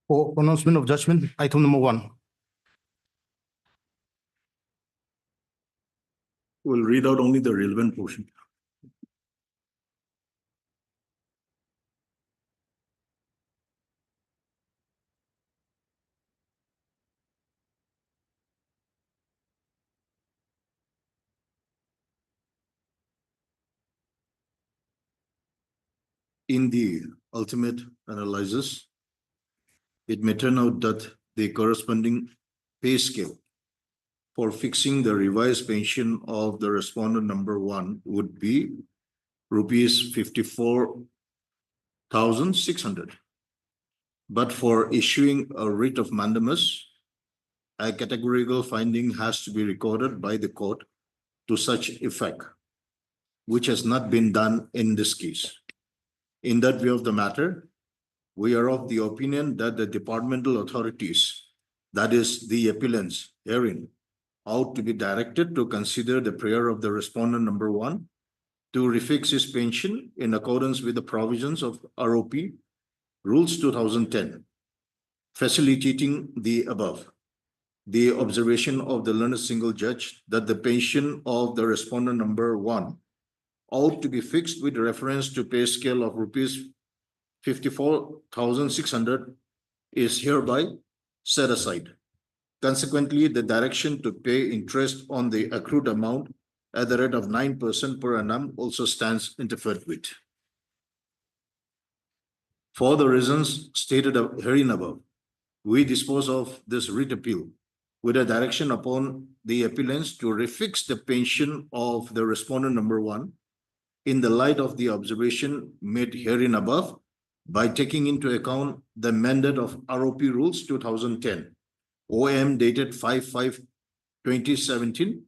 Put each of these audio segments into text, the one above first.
For pronouncement of judgment, item number 1. We'll read out only the relevant portion. In the ultimate analysis, it may turn out that the corresponding pay scale for fixing the revised pension of the respondent number 1 would be rupees 54,600. But for issuing a writ of mandamus, a categorical finding has to be recorded by the court to such effect, which has not been done in this case. In that view of the matter, we are of the opinion that the departmental authorities, that is the appellants herein, ought to be directed to consider the prayer of the respondent number 1 to refix his pension in accordance with the provisions of ROP Rules 2010, facilitating the above. The observation of the learned single judge that the pension of the respondent number 1 ought to be fixed with reference to pay scale of rupees 54,600 is hereby set aside. Consequently, the direction to pay interest on the accrued amount at the rate of 9% per annum also stands interfered with. For the reasons stated herein above, we dispose of this writ appeal with a direction upon the appellants to refix the pension of the respondent number 1 in the light of the observation made herein above by taking into account the mandate of ROP Rules 2010, OM dated 5/5/2017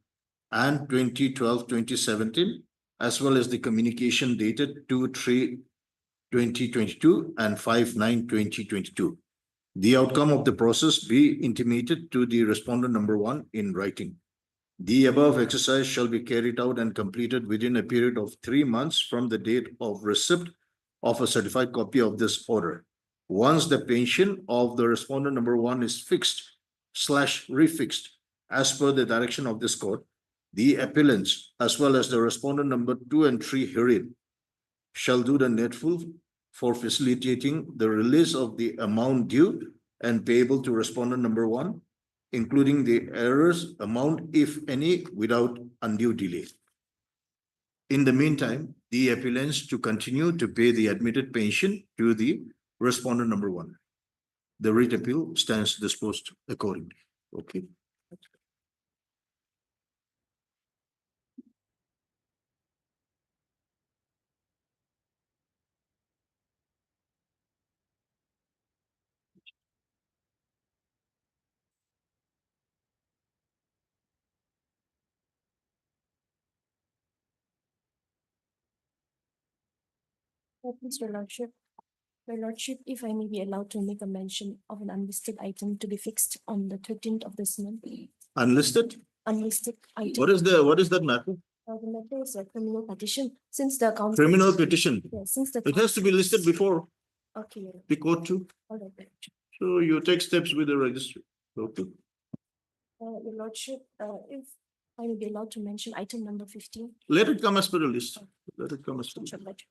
and 2012/2017, as well as the communication dated 2/3/2022 and 5/9/2022. The outcome of the process be intimated to the respondent number 1 in writing. The above exercise shall be carried out and completed within a period of 3 months from the date of receipt of a certified copy of this order. Once the pension of the respondent number 1 is fixed/refixed as per the direction of this court, the appellants as well as the respondent number 2 and 3 herein shall do the needful for facilitating the release of the amount due and payable to respondent number 1, including the errors amount, if any, without undue delay. In the meantime, the appellants to continue to pay the admitted pension to the respondent number 1. The writ appeal stands disposed accordingly. Okay. Mr. Lordship, my Lordship, if I may be allowed to make a mention of an unlisted item to be fixed on the 13th of this month. Unlisted? Unlisted item. What is that matter? The matter is a criminal petition, since the council. Criminal petition. Yeah, since the. It has to be listed before Okay, Your the court too. all right, Your Lordship. So you take steps with the registry. Okay. Your Lordship, if I may be allowed to mention item number 15. Let it come as per the list. Let it come as per. Your Lordship.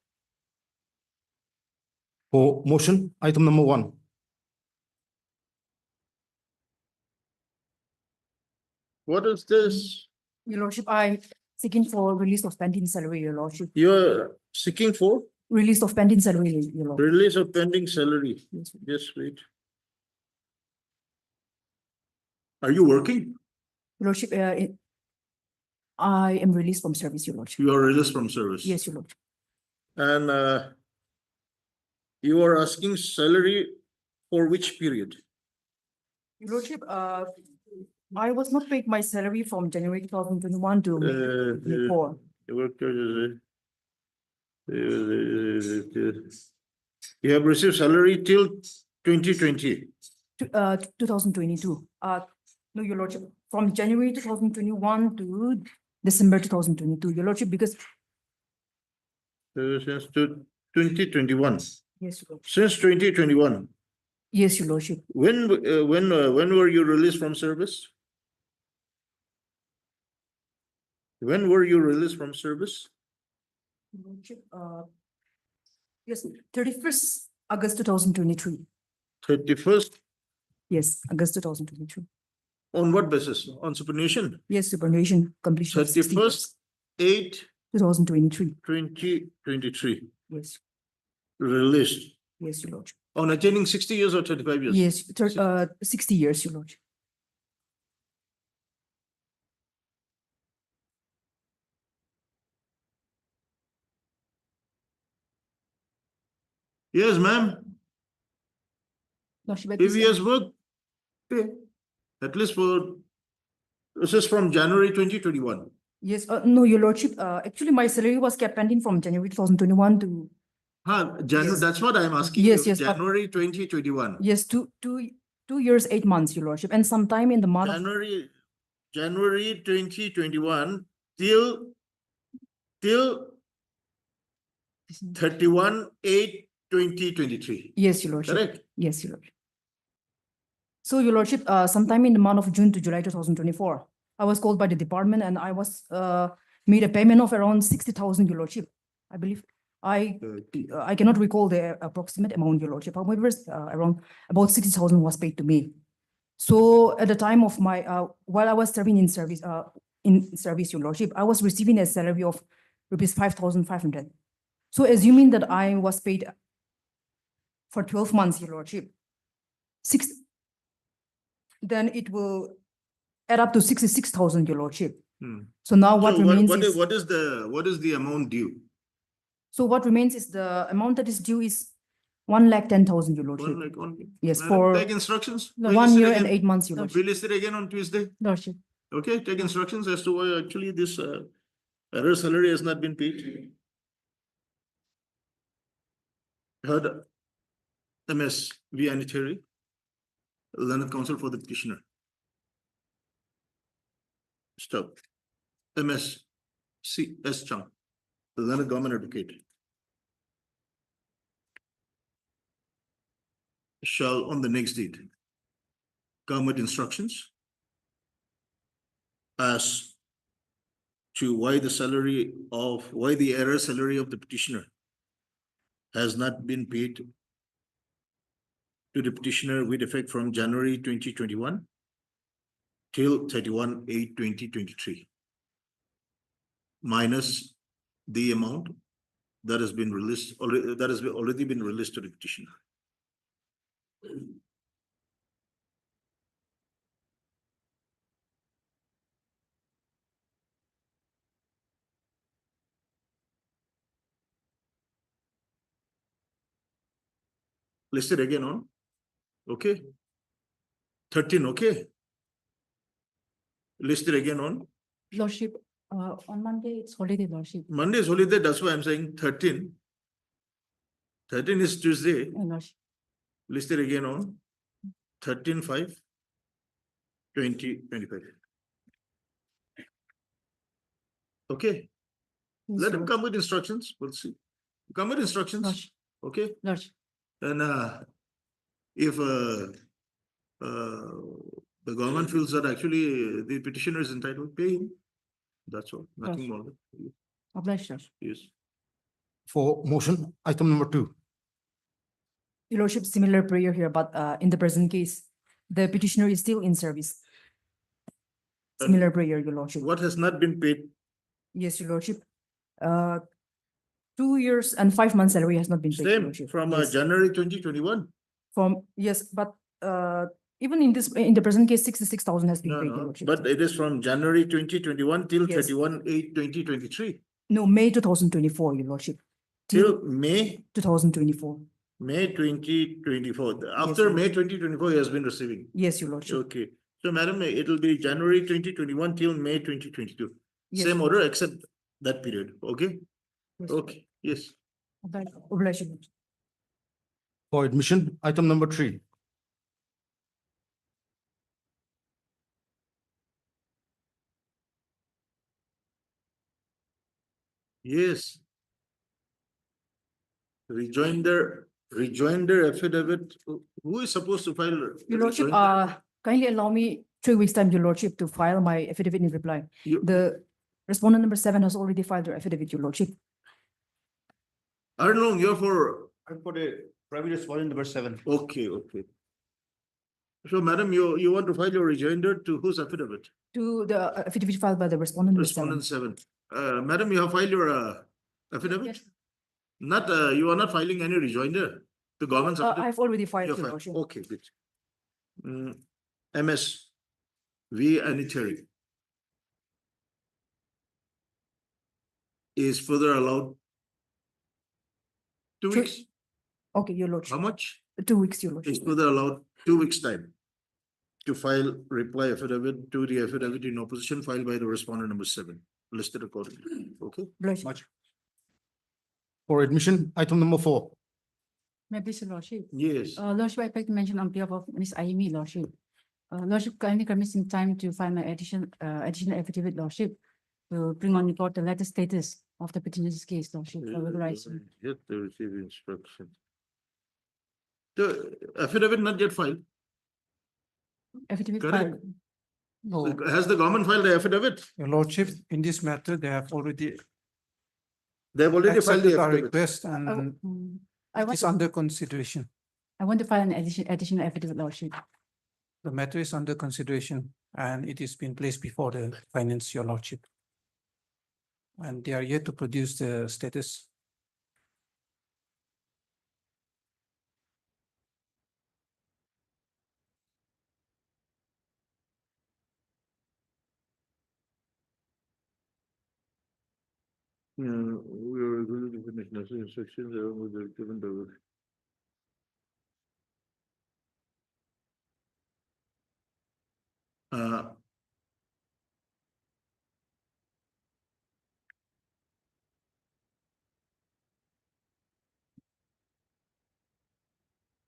For motion, item number 1. What is this? Your Lordship, I seeking for release of pending salary, Your Lordship. You're seeking for Release of pending salary, Your Lordship. release of pending salary. Yes, wait. Are you working? Your Lordship, I am released from service, Your Lordship. You are released from service. Yes, Your Lordship. And you are asking salary for which period? Your Lordship, I was not paid my salary from January 2021 to May Uh, 2024. You have received salary till 2020. 2022. No, Your Lordship, from January 2021 to December 2022, Your Lordship, because, Since 2021. yes, Your Lordship. Since 2021. Yes, Your Lordship. When were you released from service? When were you released from service? Your Lordship, yes, 31st August 2023. 31st, Yes, August 2023. on what basis? On superannuation? Yes, superannuation completion. of 60 years. 31st, 2023. 2023, Yes, released. yes, Your Lordship. On attaining 60 years or 35 years? Yes, 60 years, Your Lordship. Yes, ma'am. Lordship, If he has worked, pay. At least for, this is from January 2021. yes, no, Your Lordship, actually my salary was kept pending from January 2021 to, Yes. That's what I'm asking Yes, you. yes, but- January 2021. yes, 2 years, 8 months, Your Lordship, and sometime in the month of, January 2021 till 31/8/2023. yes, Your Lordship. Correct? Yes, Your Lordship. So, Your Lordship, sometime in the month of June to July 2024, I was called by the department and I was made a payment of around 60,000, Your Lordship. I believe I cannot recall the approximate amount, Your Lordship. However, around about 60,000 was paid to me. So at the time of my while I was serving in service, Your Lordship, I was receiving a salary of rupees 5,500. So assuming that I was paid for 12 months, Your Lordship, then it will add up to 66,000, Your Lordship. So now what So remains what is, what is the amount due? so what remains is the amount that is due is 1,10,000, Your Lordship. Yes, Madam, for take instructions. the We'll 1 list it year and again. 8 months, Your Lordship. We'll list it again on Tuesday. Lordship. Okay, take instructions as to why actually this error salary has not been paid. Heard MS V. Aniteri, learned counsel for the petitioner. Stop. MS C. S. Chung, learned government advocate. Shall on the next date come with instructions as to why the error salary of the petitioner has not been paid to the petitioner with effect from January 2021 till 31/8/2023, minus the amount that has been released already, that has already been released to the petitioner. Listed again on, okay? 13, okay? Listed again on, Lordship, on Monday, it's holiday, Lordship. Monday is holiday, that's why I'm saying 13. 13 is Tuesday, Lordship. listed again on 13/5/2025. Okay, Yes, let your him come with instructions. We'll see. Come with instructions. Lordship. Okay, Lordship. and if the government feels that actually the petitioner is entitled, pay him. That's all. Nothing more. Obliged, Lordship. Yes. For motion, item number 2. Your Lordship, similar prayer here, but in the present case, the petitioner is still in service. And Similar prayer, Your Lordship. what has not been paid? Yes, Your Lordship. 2 years and 5 months salary has not been paid, Your Same Lordship. from Yes. January 2021. Yes, but even in the present case, 66,000 has been No, paid, Your no, Lordship. but it is from January 2021 till Yes. 31/8/2023. No, May 2024, Your Lordship. Till May 2024. 2024. After Your May 2024, he has been receiving. Yes, Your Lordship. Okay. So, madam, it will be January 2021 till May 2022. Yes, Same Your order except that period. Okay. Yes. Okay. Yes. Obliged, Your Lordship. For admission, item number 3. Yes. Rejoinder affidavit. Who is supposed to file? Your Lordship, rejoinder? kindly allow me 3 weeks' time, Your Lordship, to file my affidavit in reply. You- The respondent number 7 has already filed their affidavit, Your Lordship. How long you're for? I put a private respondent number 7. Okay, okay. So, madam, you want to file your rejoinder to whose affidavit? To the affidavit filed by the respondent number 7. Respondent 7. Madam, you have filed your affidavit? Yes. Not, you are not filing any rejoinder to government's affidavit? I've already filed, You Your have Lordship. filed. Okay, good. MS V. Anitari is further allowed 2 Sure. weeks. Okay, Your How Lordship. much? 2 weeks, Your Is Lordship. further allowed 2 weeks' time to file reply affidavit to the affidavit in opposition filed by the respondent number 7, listed accordingly. Okay? Lordship. Much. For admission, item number 4. May I please, Your Lordship? Yes. Lordship, I beg to mention on behalf of Ms. Aimi, Lordship. Lordship, kindly grant me some time to find my additional affidavit, Lordship, to bring on record the latest status of the petitioner's case, Lordship, for regularization. Yet to receive instruction. The affidavit not yet filed. Affidavit Correct. filed. No, Has the government filed the affidavit? Your Lordship, in this matter, they have already They have already filed accepted the our affidavit. request and I it want, is under consideration. I want to file an additional affidavit, Lordship. The matter is under consideration and it is being placed before the finance, Your Lordship. And they are yet to produce the status. We are going to finish necessary instructions with the given direction.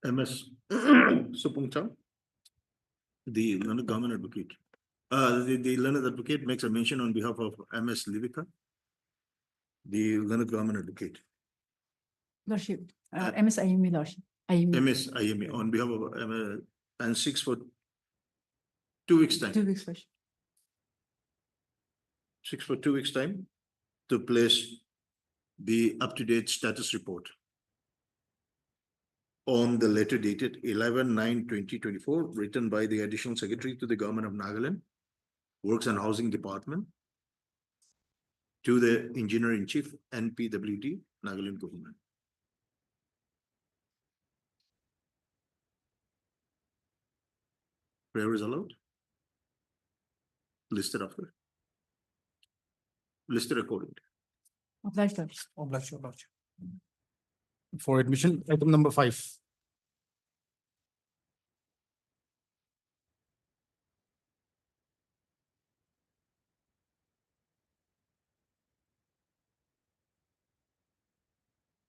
MS Supung Chang, the learned government advocate. The learned advocate makes a mention on behalf of MS Livika, the learned government advocate. Lordship, MS Aimi, Lordship. Aimi, MS IME on behalf of and 6 for 2 weeks' time. 2 weeks, Lordship. 6 for 2 weeks' time to place the up-to-date status report on the letter dated 11/9/2024, written by the additional secretary to the government of Nagaland, Works and Housing Department, to the engineer-in-chief, NPWD, Nagaland Kohima. Prayer is allowed. Listed after. Listed accordingly. Obliged, Lordship. Oblige, Your Lordship. For admission, item number 5.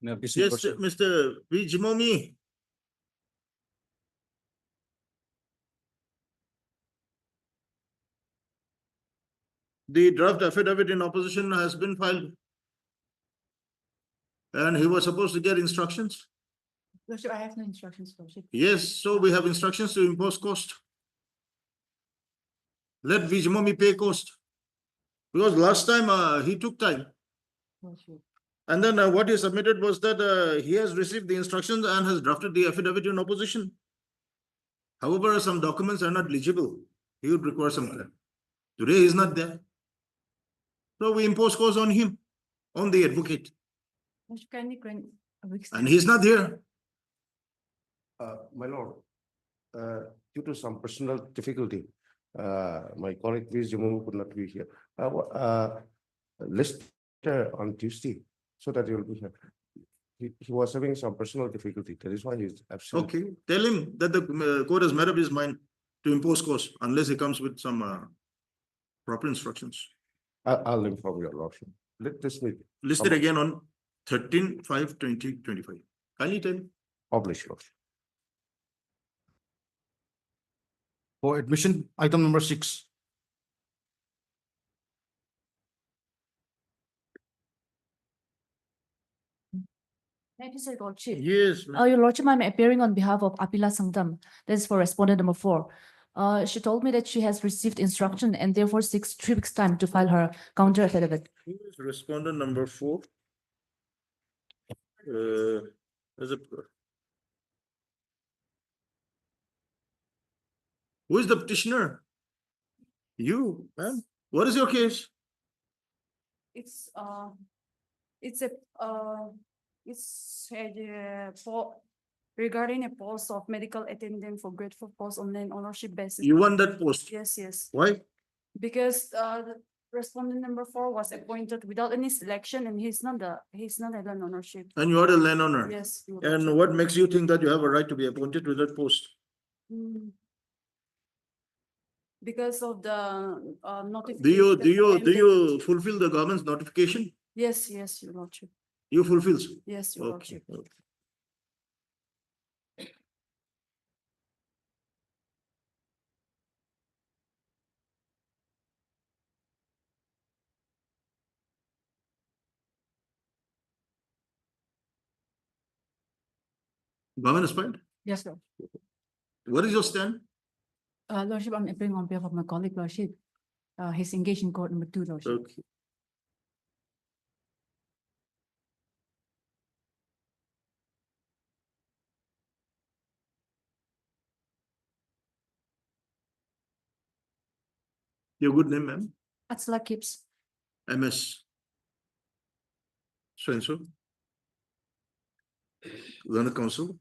Yes, Mr. V. Jimomi. The draft affidavit in opposition has been filed. And he was supposed to get instructions. Lordship, I have no instructions, Lordship. Yes, so we have instructions to impose cost. Let Vijmomi pay cost. Because last time he took time. Lordship. And then what he submitted was that he has received the instructions and has drafted the affidavit in opposition. However, some documents are not legible. He would require some time. Today he is not there. So we impose cost on him, on the advocate. Lordship, kindly grant a week's And time. he is not here. My lord, due to some personal difficulty, my colleague Vijmomi could not be here. List on Tuesday, so that he will be here. He was having some personal difficulty. That is why he's absent. Okay, tell him that the court has made up his mind to impose cost unless he comes with some proper instructions. I'll inform your lordship. Let this meet Listed again on 13/5/2025. Kindly tell him. publish lordship. For admission, item number 6. Thank you, Sir Lordship. Yes. Your Lordship, I'm appearing on behalf of Apila Sangdam. That is for respondent number 4. She told me that she has received instruction and therefore seeks 3 weeks' time to file her counter affidavit. Who is respondent number 4? Who is the petitioner? You, man. What is your case? It's a regarding a post of medical attendant for grade 4 post online ownership basis. You won that post. Yes, yes, Why? because the respondent number 4 was appointed without any selection and he's not a land ownership. And you are the landowner. Yes. Your And Lordship. what makes you think that you have a right to be appointed to that post? Mm. Because of the Do notification. you fulfill the government's notification? Yes, yes, Your Lordship. You fulfill. Yes, Your Okay. Lordship. Government is fine. Yes, Lord. What is your stand? Lordship, I'm appearing on behalf of my colleague, Lordship. He's engaged in court number 2, Lordship. Okay. Your good name, ma'am? Atsla Kips. MS. So and so. Learned Council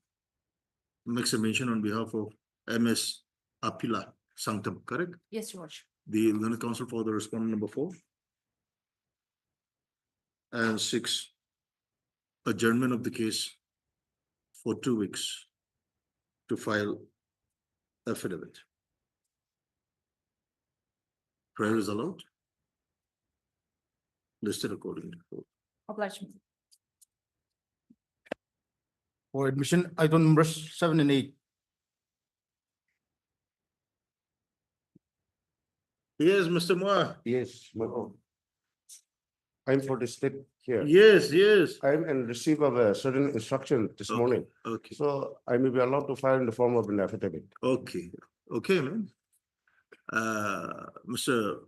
makes a mention on behalf of MS Apila Sanctum, correct? Yes, Your Lordship. The Learned Council for the respondent number 4. And 6, adjournment of the case for 2 weeks to file affidavit. Prayer is allowed. Listed accordingly. Obligement. For admission, item numbers 7 and 8. Yes, Mr. Moa. Yes, my lord. I'm for the state here. Yes, yes. I'm in receipt of a certain instruction this Okay. morning, Okay, so I may be allowed to file in the form of an affidavit. okay, okay, man. Mr.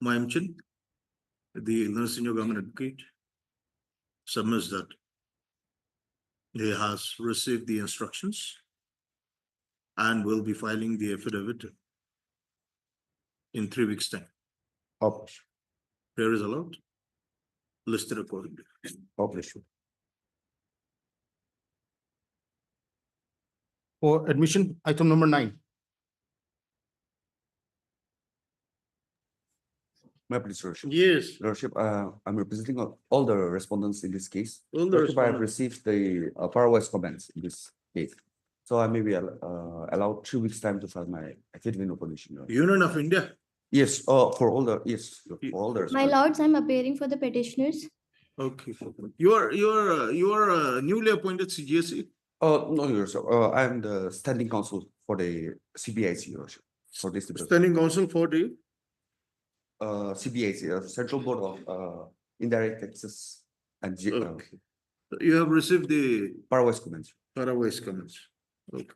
Maimchin, the Illinois Senior Government Advocate, submits that he has received the instructions and will be filing the affidavit in 3 weeks' time. Publish, Prayer is allowed. Listed accordingly. publish. For admission, item number 9. My please, Lordship. Yes. Lordship, I'm representing all the respondents in this case. All the Lordship, I have respondents. received the pairwise comments in this case. So I may be allowed 2 weeks' time to file my affidavit in opposition. Your Lordship. Union of India. Yes, for all the, yes, for all the. My respondents. lords, I'm appearing for the petitioners. Okay. You are newly appointed CGSC. No, Your Lordship, I'm the standing counsel for the CBIC, Your Lordship, for this. Standing counsel for the CBAC, Central Board of Indirect Taxes and Okay. You have received the Parawais comments. Parawais comments. Okay.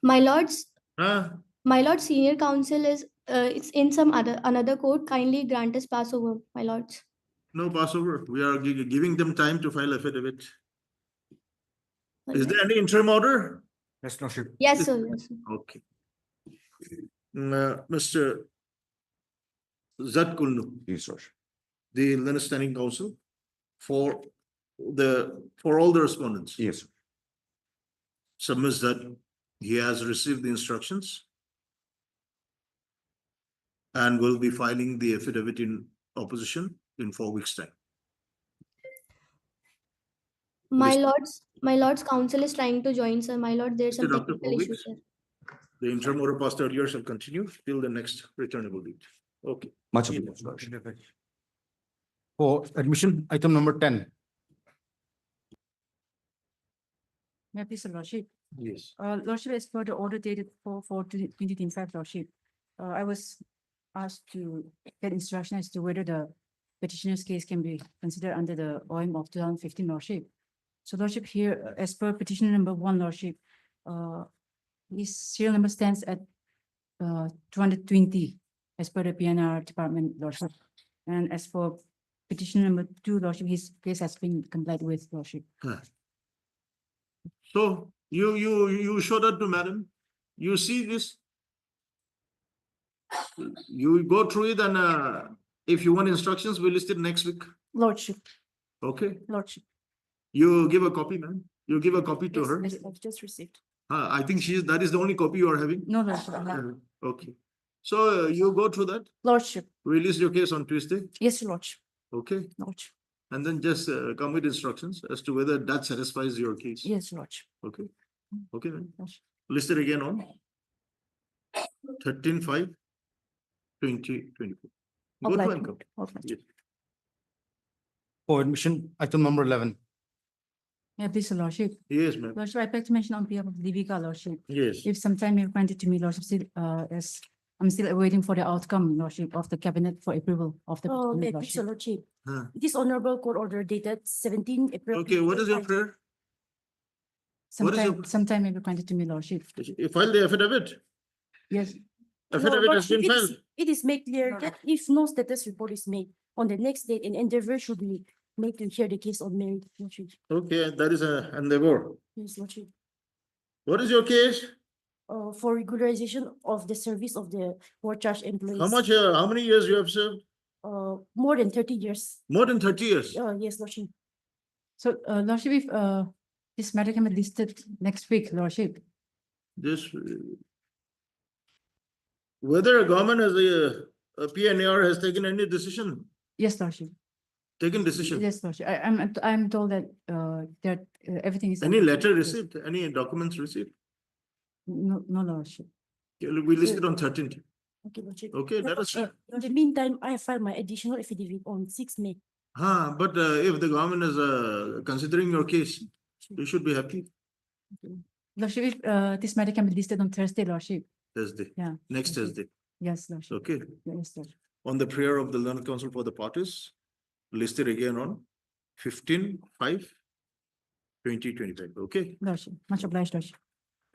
My lords, Ah, my lord, senior counsel is, it's in some another court. Kindly grant us passover, my lords. no Passover. We are giving them time to file affidavit. Is there any interim order? Yes, Lordship. Yes, sir. Yes, sir. Okay. Mr. Zat Kulnu, Yes, Lordship. the Learned Standing Counsel for all the respondents. Yes. Submits that he has received the instructions and will be filing the affidavit in opposition in 4 weeks' time. My List- lord's counsel is trying to join, sir. My lord, there's some Listed after technical 4 issue, weeks. sir. The interim order passed earlier shall continue till the next returnable date. Okay. Much obliged, Lordship. For admission, item number 10. May I please, Your Lordship? Yes. Lordship, as per the order dated 4/4/2025, Lordship, I was asked to get instruction as to whether the petitioner's case can be considered under the OM of 2015, Lordship. So Lordship here, as per petitioner number 1, Lordship, his serial number stands at 220 as per the PNR department, Lordship. And as for petitioner number 2, Lordship, his case has been complied with, Lordship. So you show that to madam. You see this. You go through it and if you want instructions, we'll list it next week. Lordship, Okay. Lordship. You give a copy, man. You give a copy to her. Yes, I've just received. I think that is the only copy you are having. No, Lordship, I have. Okay. So you go through that, Lordship, release your case on Tuesday. yes, Lordship, Okay. Lordship, And then just come with instructions as to whether that satisfies your case. yes, Lordship. Okay. Okay, then. Lordship. Listed again on 13/5/2024. Go Obliged, to and come. obliged. Yes. For admission, item number 11. May I please, Your Lordship? Yes, ma'am. Lordship, I'd like to mention on behalf of Livica, Lordship, Yes. if sometime you granted to me, Lordship, still, as I'm still awaiting for the outcome, Lordship, of the cabinet for approval of the. Oh, petitioner, that is Lordship. Lordship. Huh. This honorable court order dated 17 April. Okay, what is your prayer? what is your- Sometime may be granted to me, Lordship. You file the affidavit. Yes, Affidavit has been filed. It is made clear that if no status report is made on the next date, an endeavor should be made to hear the case on merit. Lordship. Okay, that is a endeavor. Yes, Lordship. What is your case? For regularization of the service of the war charge employees. How many years you have served? More than 30 years. More than 30 years. Yes, Lordship. so, Lordship, if, this matter can be listed next week, Lordship. This. Whether a government has a PNR has taken any decision, Yes, Lordship. taken decision. Yes, Lordship. I'm told that, that everything is. Any letter received, any documents received? No, no, Lordship. We listed on 13th. Okay, Lordship. Okay, that is. In the meantime, I filed my additional affidavit on 6 May. But if the government is considering your case, you should be happy. Lordship, if, this matter can be listed on Thursday, Lordship. Thursday, Yeah. next Okay. Thursday. Yes, Lordship. Okay. Yes, Lordship. On the prayer of the Learned Counsel for the parties, listed again on 15/5/2025. Okay. Lordship, much obliged, Lordship.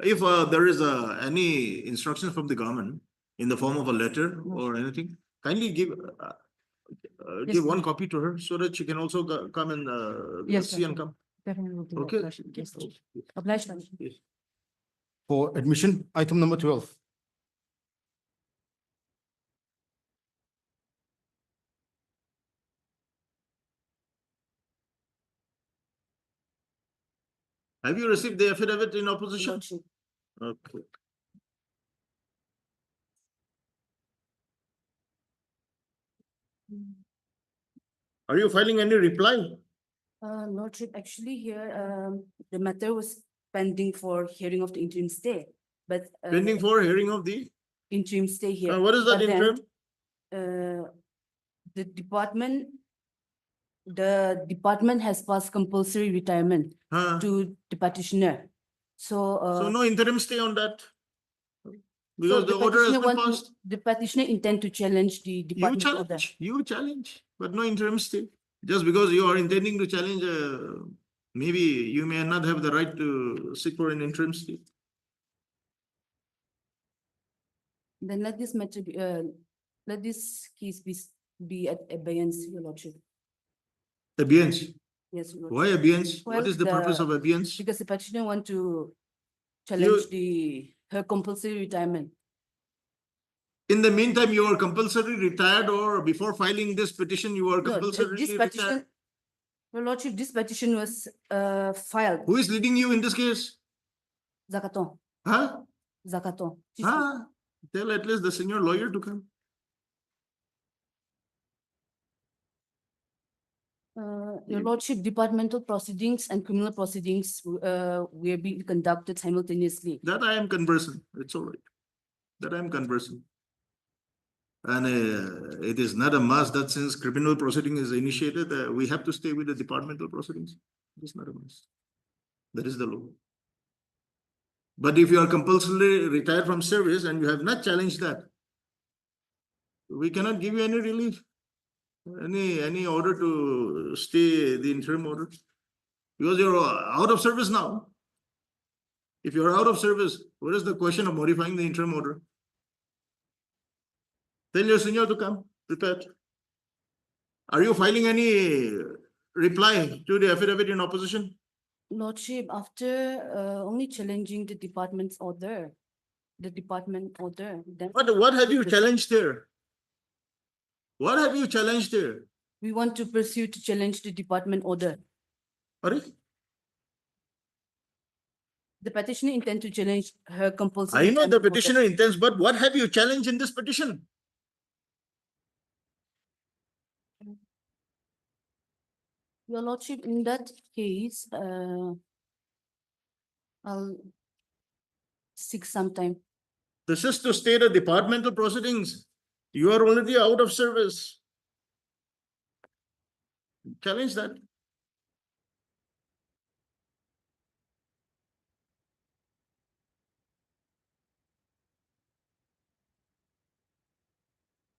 If there is any instruction from the government in the form of a letter or anything, kindly give Yes, one copy to her so that she can also come and Yes, see and Lordship. come. Definitely will do that, Okay. Lordship. Yes, Lordship. Obliged, Lordship. Yes. For admission, item number 12. Have you received the affidavit in opposition? Lordship. Okay. Are you filing any reply? Lordship, actually here, the matter was pending for hearing of the interim stay, but. Pending for hearing of the, Interim stay here. what is that But then, interim? The department has passed compulsory retirement Huh? to the petitioner. So So, no interim stay on that? Because the order has been passed. The petitioner intend to challenge the department order. You challenge, but no interim stay. Just because you are intending to challenge, maybe you may not have the right to seek for an interim stay. Then let this matter be, let this case be at abeyance, your lordship. Abeyance. Yes, your lordship. Why abeyance? Well, What is the purpose of abeyance? Because the petitioner want to challenge her compulsory retirement. In the meantime, you are compulsory retired, or before filing this petition, you are No, compulsory this retired. petition, your lordship, this petition was filed. Who is leading you in this case? Zakaton, Huh? Zakaton. Huh? Tell at least the senior lawyer to come. Your lordship, departmental proceedings and criminal proceedings will be conducted simultaneously. That I am conversant. It's all right. That I am conversant. And it is not a must that since criminal proceeding is initiated, we have to stay with the departmental proceedings. It's not a must. That is the law. But if you are compulsorily retired from service and you have not challenged that, we cannot give you any relief, any order to stay the interim order, because you're out of service now. If you're out of service, what is the question of modifying the interim order? Tell your senior to come prepared. Are you filing any reply to the affidavit in opposition? Lordship, after only challenging the department's order, then What have you challenged there? What have you challenged there? we want to pursue to challenge the department order. Sorry? The petitioner intend to challenge her compulsory. I know the retirement order. petitioner intends, but what have you challenged in this petition? Your lordship, in that case, I'll seek some time. This is to stay the departmental proceedings. You are already out of service. Challenge that.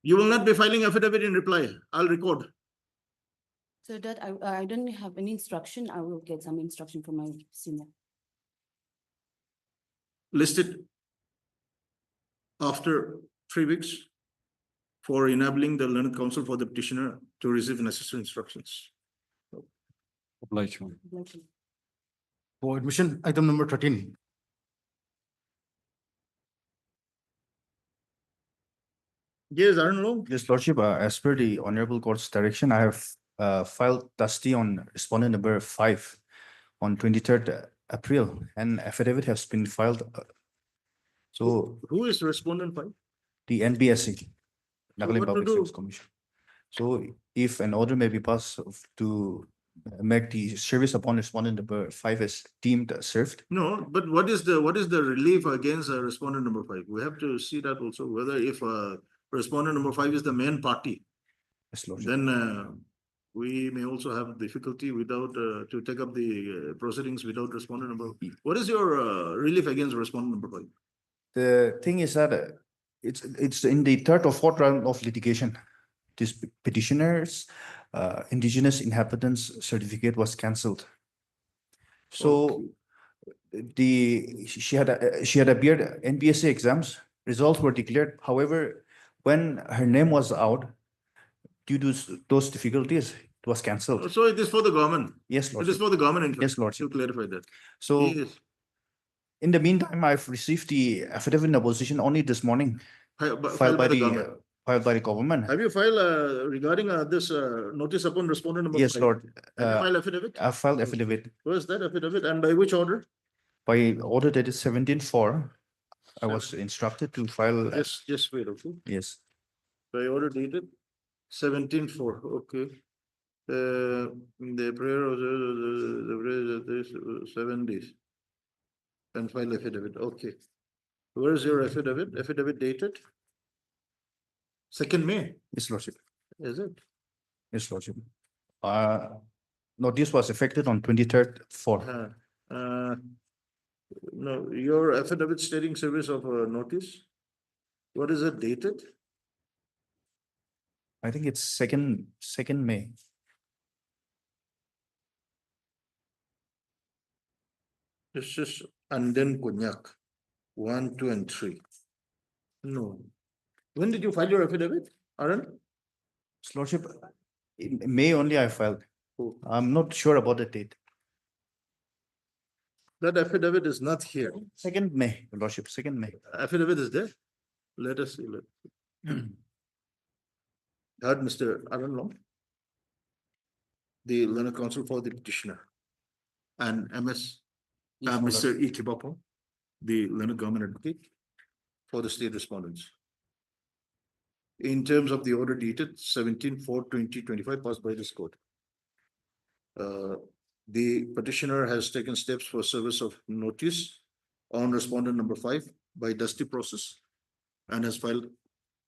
You will not be filing affidavit in reply. I'll record. So that I don't have any instruction, I will get some instruction from my senior. Listed after 3 weeks for enabling the learned counsel for the petitioner to receive necessary instructions. For admission, item number 13. Yes, I don't know. Yes, Lordship, as per the Honorable Court's direction, I have filed trustee on respondent number 5 on 23rd April, and affidavit has been filed. So Who is respondent 5? the NBSC, Nagaland what to Public do? Service Commission. So if an order may be passed to make the service upon respondent number 5 as deemed served. No, but what is the relief against respondent number 5? We have to see that also, whether if respondent number 5 is the main party, Yes, Lordship. then we may also have difficulty without to take up the proceedings without respondent number. What is your relief against respondent number 5? The thing is that it's in the third or fourth round of litigation. This petitioner's indigenous inhabitants certificate was cancelled. So she had appeared NBSA exams, results were declared. However, when her name was out, due to those difficulties, it was cancelled. So it is for the government. Yes, It is Lordship. for the government interest. Yes, Lordship. To clarify that. So Yes. in the meantime, I've received the affidavit in opposition only this morning, filed by the government. Have you filed regarding this notice upon respondent number 5? Yes, Lord. Have you filed affidavit? I filed affidavit Where is that affidavit and by which order? by order that is 17/4. I was instructed to file. Just wait, okay? Yes. By order dated 17/4, okay. The prayer of the prayer is 7 days. And file affidavit, okay. Where is your affidavit? Affidavit dated 2nd May, Yes, Lordship. is it? Yes, Lordship. Notice was effected on 23rd for. No, your affidavit stating service of notice What is it dated? I think it's second May. This is and then Konyak, 1, 2, and 3. No. When did you file your affidavit, Aaron? His Lordship, in May only I filed. Oh. I'm not sure about the date. That affidavit is not here. Second May, Your Lordship, 2nd May. Affidavit is there. Let us see. Heard Mr. Aaron Long, the learned counsel for the petitioner, and MS, Mr. E. Kibapo, the learned government advocate for the state respondents. In terms of the order dated 17/4/2025 passed by this court. The petitioner has taken steps for service of notice on respondent number 5 by dusty process and has filed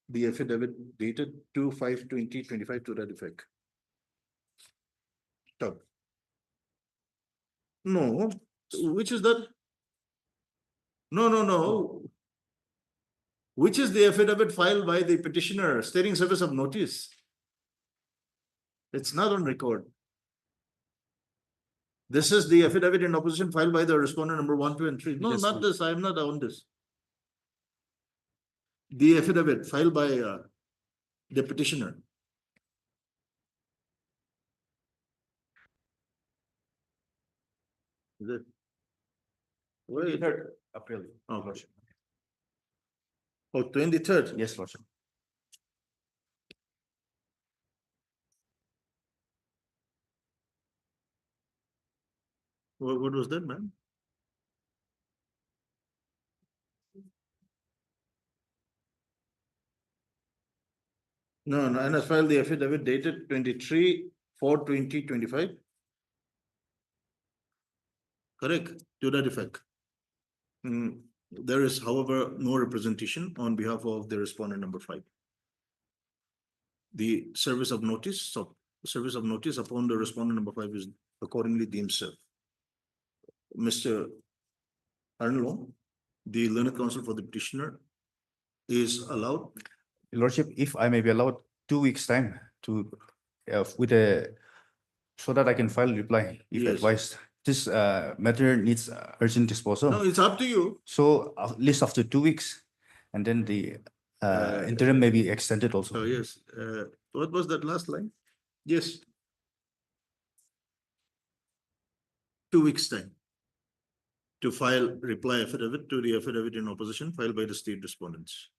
the affidavit dated 2/5/2025 to that effect. Stop. No, which is that? No. Which is the affidavit filed by the petitioner stating service of notice? It's not on record. This is the affidavit in opposition filed by the respondent number 1, 2, and 3. No, Yes, not ma'am. this. I am not on this. The affidavit filed by the petitioner. Is it? Wait. 23rd April. Oh, Lordship. Oh, 23rd. Yes, Lordship. What was that, man? No, and has filed the affidavit dated 23/4/2025. Correct, to that effect. There is, however, no representation on behalf of the respondent number 5. The service of notice upon the respondent number 5 is accordingly deemed served. Mr. Arnlo, the learned counsel for the petitioner is allowed. Your Lordship, if I may be allowed 2 weeks' time to, with a, so that I can file reply if Yes. advised. This matter needs urgent disposal. No, it's up to you. So at least after 2 weeks, and then the interim may be extended Oh, also. yes. What was that last line? Yes. 2 weeks' time to file reply affidavit to the affidavit in opposition filed by the state respondents.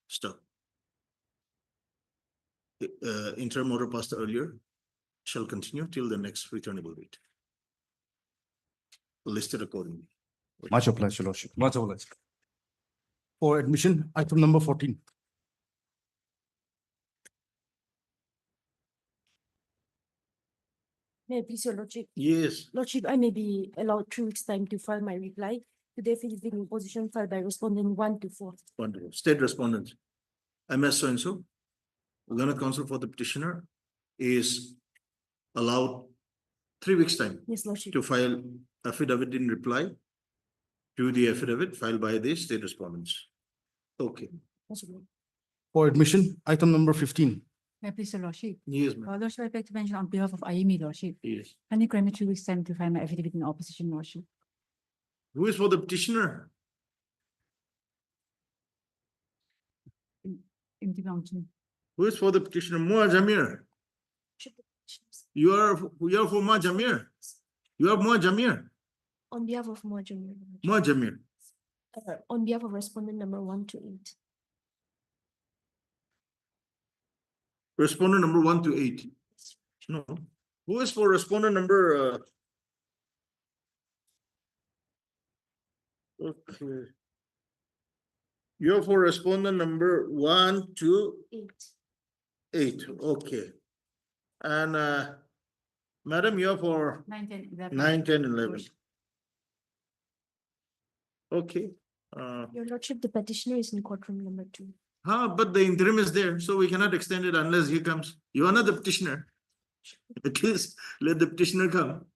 Stop. Interim order passed earlier shall continue till the next returnable date. Listed accordingly. Much obliged, Your Lordship. Much obliged. For admission, item number 14. May I please, your lordship? Yes, Lordship, I may be allowed 3 weeks' time to file my reply to the affidavit in opposition filed by respondent 1 to 4. wonderful. State respondents. MS so and so. Learned counsel for the petitioner is allowed 3 weeks' time Yes, lordship. to file affidavit in reply to the affidavit filed by the state respondents. Okay, Possible. For admission, item number 15. May I please, your lordship? yes, ma'am. Lordship, I'd like to mention on behalf of IME, lordship. Yes. Can you grant me 2 weeks' time to file my affidavit in opposition, lordship? Who is for the petitioner? Intervention. Who is for the petitioner? Mua Jamir. Should the petitioners- You are for Mua Jamir. You are Mua Jamir. On behalf of Mua Jamir, Mua Jamir. on behalf of respondent number 1 to 8. Respondent number 1 to 8. No. Who is for respondent number? Okay. You're for respondent number 1 to 8. 8. Okay. And madam, you're for 9, 10, 11. 9, 10, 11. Okay. Your lordship, the petitioner is in courtroom number 2. But the interim is there, so we cannot extend it unless he comes. You are not the petitioner. At least let the petitioner come.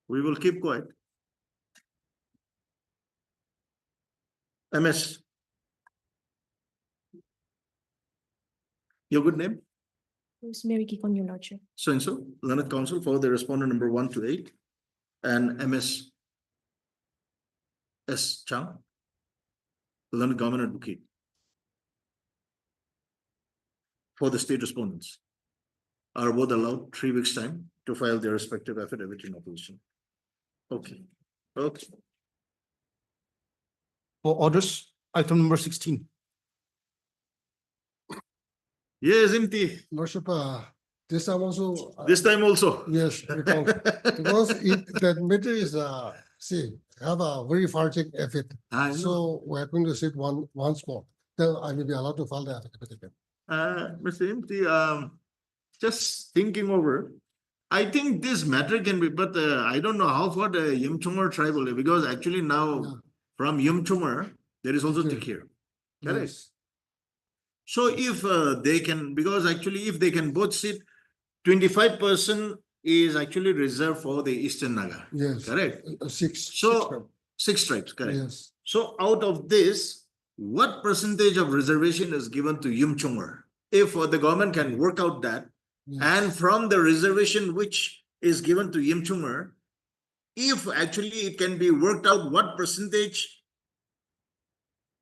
We will keep quiet. MS. Your good name? Who's Mary Kikon, your lordship. So and so, learned counsel for the respondent number 1 to 8 and MS S. Chang, learned government advocate for the state respondents are both allowed 3 weeks' time to file their respective affidavit in opposition. Okay, okay. For orders, item number 16. Yes, Imti, Lordship, this time also. this time also. Yes, because that matter is, have a very far-reaching effect. I know. So we're going to sit once more. Then I will be allowed to file the affidavit again. Mr. Imti, just thinking over, I think this matter can be, but I don't know how far the Yimchumar tribe will, because actually now Yeah. from Yimchumar, there is also Okay. Tikir. Correct? Yes. So if they can, because actually if they can both sit, 25% is actually reserved for the Eastern Naga. Yes. Six. Correct? six So tribes. 6 tribes, correct? Yes. So out of this, what percentage of reservation is given to Yimchumar? If the government can work out that, Yes. and from the reservation which is given to Yimchumar, if actually it can be worked out, what percentage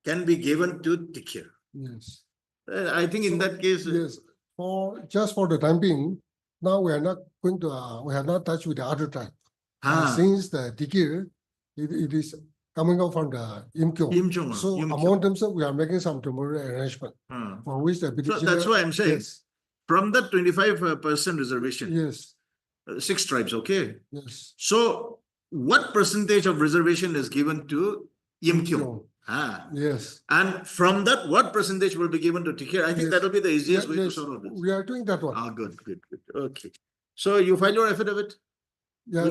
can be given to Tikir? Yes. I think in that case, Yes, just for the time being, now we are not going to, we have not touched with the other tribe. Since the Tikir, it is coming out from the Imkyo. Yimchumar, So Yimkyo. among themselves, we are making some temporary arrangement for which the So petitioner. that's why I'm saying, Yes, from that 25% reservation, yes, 6 tribes, okay? yes. So what percentage of reservation is given to Yimkyo? Yes. And from that, what percentage will be given to Tikir? I think Yes. that will be the easiest way to Yes, solve this. we are doing that one. Good, good, good. Okay. So you file your affidavit? Yeah,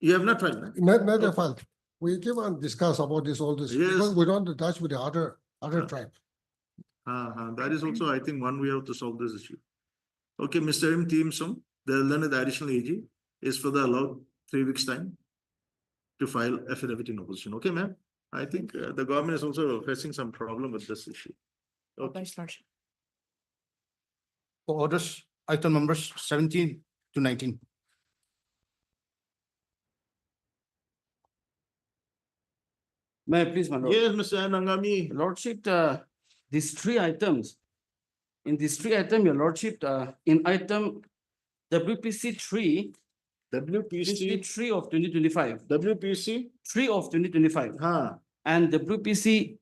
You have not filed, right? not a Okay. fault. We keep on discuss about this, all this, Yes. because we don't touch with the other tribe. That is also, I think, one way how to solve this issue. Okay, Mr. M. Team Sum, the learned additional AG is for the allowed 3 weeks' time to file affidavit in opposition. Okay, ma'am? I think the government is also facing some problem with this issue. Okay. Vice lordship. For orders, item numbers 17 to 19. May I please, my lord? Yes, Mr. Nangami. Lordship, these 3 items. In these 3 items, your lordship, in item WPC 3, WPC 3 of 2025, WPC 3 of 2025, Ha and WPC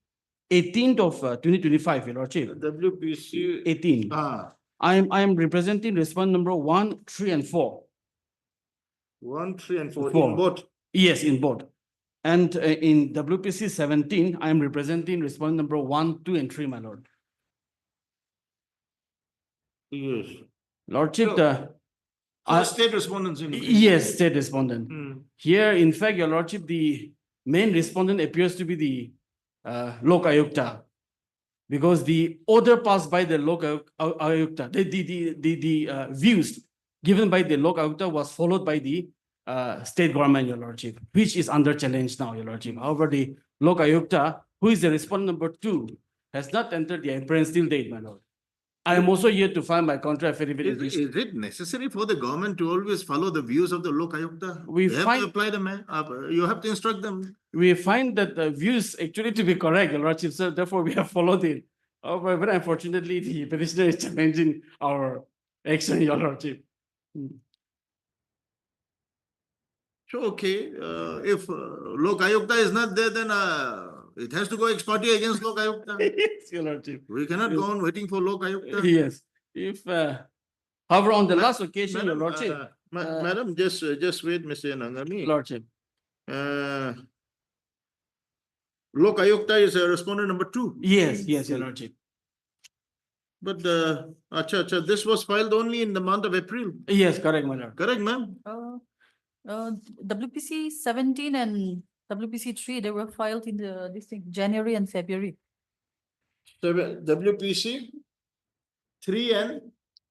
18th of 2025, your lordship, WPC 18. Ha I am representing respondent number 1, 3, and 4. 1, 3, and 4 Four. in both. Yes, in both. And in WPC 17, I am representing respondent number 1, 2, and 3, my lord. Yes. Lordship, State respondents in. yes, state respondent. Hmm. Here, in fact, your lordship, the main respondent appears to be the Lokayukta. Because the order passed by the Lokayukta, the views given by the Lokayukta was followed by the state government, your lordship, which is under challenge now, your lordship. However, the Lokayukta, who is the respondent number 2, has not entered the appearance till date, my lord. I am also here to file my counter affidavit. in this. Is it necessary for the government to always follow the views of the Lokayukta? We They have find- to apply them, you have to instruct them. We find that the views actually to be correct, your lordship, so therefore we have followed it. However, unfortunately, the petitioner is challenging our action, your lordship. So, okay, if Lokayukta is not there, then it has to go ex parte against Lokayukta. Yes, your lordship. We cannot go on waiting for Lokayukta. Yes, if, however, on the last occasion, your Madam, lordship, Madam, just wait, Mr. Nangami. lordship, Lokayukta is respondent number 2. yes, your lordship. But this was filed only in the month of April. Yes, correct, my lord. Correct, ma'am? WPC 17 and WPC 3, they were filed in January and February. WPC 3 and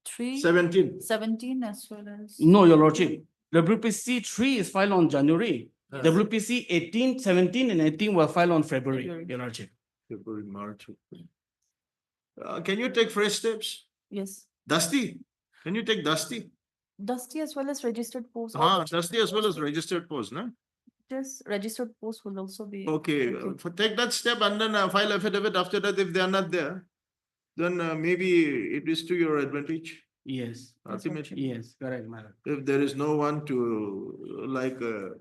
3, 17. 17 as well as. No, your lordship. WPC 3 is filed on January. Yes. WPC 18, 17, and 18 were filed on February, February. your lordship. February, March. Can you take fresh steps? Yes, Dusty, can you take Dusty? Dusty as well as registered post. Dusty as well as registered post, no? Yes, registered post will also be. Okay, take that step and then file affidavit after that. If they are not there, then maybe it is to your advantage. Yes, Ultimately, yes, correct, my lord. if there is no one to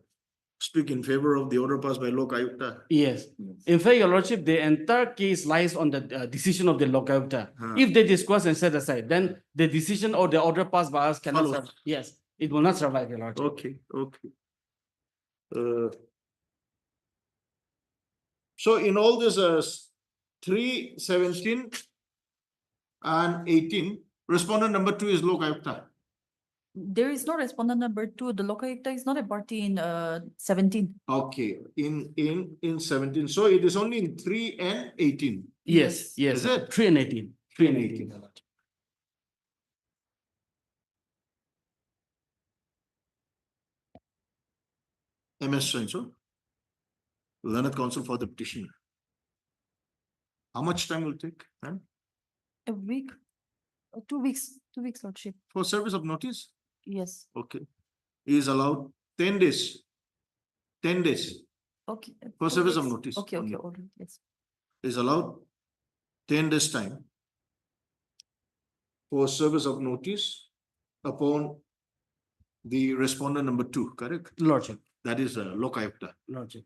speak in favor of the order passed by Lokayukta. Yes. In fact, your lordship, the entire case lies on the decision of the Lokayukta. Huh. If they discuss and set aside, then the decision or the order passed by us cannot Follows. survive. Yes, it will not survive, your lordship. Okay, okay. So in all this 3, 17 and 18, respondent number 2 is Lokayukta. There is no respondent number 2. The Lokayukta is not a party in 17. Okay, in 17. So it is only in 3 and 18. Yes, yes. Is it? 3 and 18. 3 and 18. 18. your lordship. MS so learned counsel for the petition. How much time will take, ma'am? A week, 2 weeks, 2 weeks, Lordship. For service of notice? Yes. Okay. He is allowed 10 days. 10 days Okay. for 2 service of weeks. notice. Okay, okay, only. all right, yes. Is allowed 10 days time for service of notice upon the respondent number 2, correct? Lordship, That is Lokayukta lordship.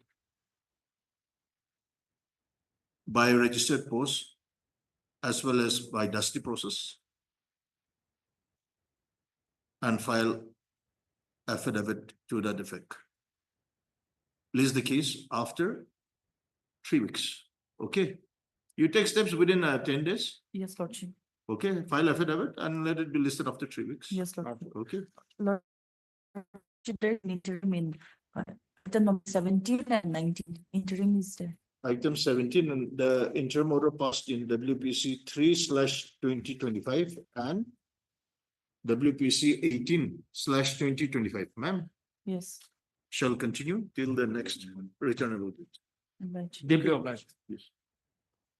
by registered post as well as by dusty process and file affidavit to that effect. Place the case after 3 weeks. Okay. You take steps within 10 days. Yes, Lordship. Okay. File affidavit and let it be listed after 3 weeks. Yes, Lordship. Okay. Lordship, there is an interim in item number 17 and 19. Interim is there. Item 17 and the interim order passed in WPC 3/2025 and WPC 18/2025. Ma'am, Yes. shall continue till the next returnable date. Right. Deeply obliged. Yes.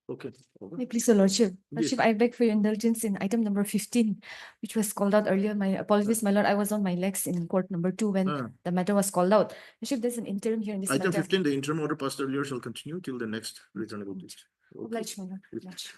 Okay. Over. May please, Your Lordship. Yes. Lordship, I beg for your indulgence in item number 15, which was called out earlier. My apologies, my lord. I was on my legs in court number 2 when Ah. the matter was called out. Lordship, there's an interim here in this Item matter. 15, the interim order passed earlier shall continue till the next returnable date. Okay. Obliged, my lord. Yes. Obliged.